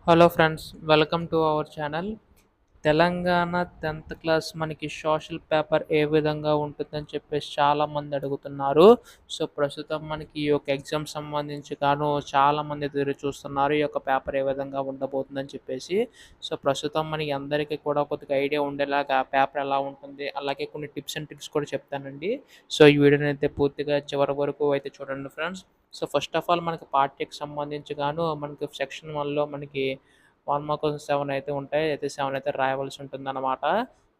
Hello friends, welcome to our channel. Telangana 10th class మనకి social paper ఏ విధంగా ఉంటుందని చెప్పేసి చాలామంది అడుగుతున్నారు. సో ప్రస్తుతం మనకి ఈ యొక్క ఎగ్జామ్ సంబంధించి చాలామంది ఎదురు చూస్తున్నారు ఈ యొక్క పేపర్ ఏ విధంగా ఉండబోతుందని చెప్పేసి. సో ప్రస్తుతం మనకి అందరికీ కూడా కొద్దిగా ఐడియా ఉండేలాగా పేపర్ ఎలా ఉంటుంది, అలాగే కొన్ని టిప్స్ అండ్ ట్రిక్స్ కూడా చెప్తానండి. సో ఈ వీడియోని అయితే పూర్తిగా చివరి వరకు అయితే చూడండి friends. So first of all మనకి పార్ట్ ఎకి సంబంధించి మనకి సెక్షన్ 1లో మనకి 1 మార్క్ కోసం 7 అయితే ఉంటాయి. అయితే 7 అయితే రాయవలసి ఉంటుందన్నమాట.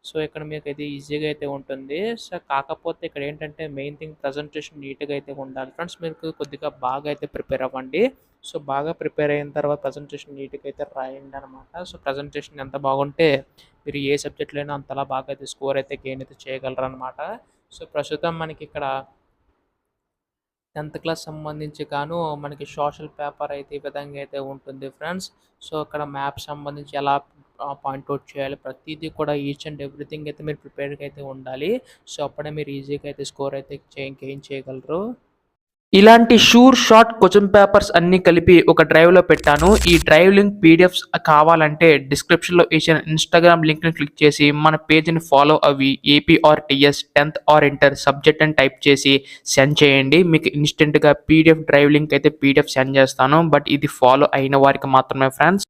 సో ఇక్కడ మీకైతే ఈజీగా అయితే ఉంటుంది. సో కాకపోతే ఇక్కడ ఏంటంటే మెయిన్ థింగ్ ప్రజెంటేషన్ నీట్‌గా అయితే ఉండాలి ఫ్రెండ్స్. మీకు కొద్దిగా బాగా అయితే ప్రిపేర్ అవ్వండి. సో బాగా ప్రిపేర్ అయిన తర్వాత ప్రజెంటేషన్ నీట్‌గా అయితే రాయండనమాట. సో ప్రజెంటేషన్ ఎంత బాగుంటే మీరు ఏ సబ్జెక్ట్‌లో అయినా అంతలా బాగా అయితే స్కోర్ అయితే గెయిన్ అయితే చేయగలరనమాట. సో ప్రస్తుతం మనకిక్కడ 10th క్లాస్ సంబంధించి మనకి సోషల్ పేపర్ అయితే ఈ విధంగా అయితే ఉంటుంది ఫ్రెండ్స్. సో అక్కడ మ్యాప్ సంబంధించి ఎలా పాయింట్ ఔట్ చేయాలి, ప్రతీదీ కూడా ఈచ్ అండ్ ఎవ్రీథింగ్ అయితే మీరు ప్రిపేర్డ్‌గా అయితే ఉండాలి. సో అప్పుడే మీరు ఈజీగా అయితే స్కోర్ అయితే గెయిన్ చేయగలరు. ఇలాంటి షూర్ షార్ట్ క్వశ్చన్ పేపర్స్ అన్నీ కలిపి ఒక డ్రైవ్‌లో పెట్టాను. ఈ డ్రైవ్ లింక్ పీడిఎఫ్స్ కావాలంటే డిస్క్రిప్షన్‌లో ఇచ్చిన ఇన్‌స్టాగ్రామ్ లింక్‌ని క్లిక్ చేసి మన పేజ్‌ని ఫాలో అవ్వి AP or TS 10th or inter subject అని టైప్ చేసి సెండ్ చేయండి. మీకు ఇన్‌స్టంట్‌గా పీడిఎఫ్ డ్రైవ్ లింక్ అయితే పీడిఎఫ్ సెండ్ చేస్తాను. బట్ ఇది ఫాలో అయిన వారికి మాత్రమే ఫ్రెండ్స్.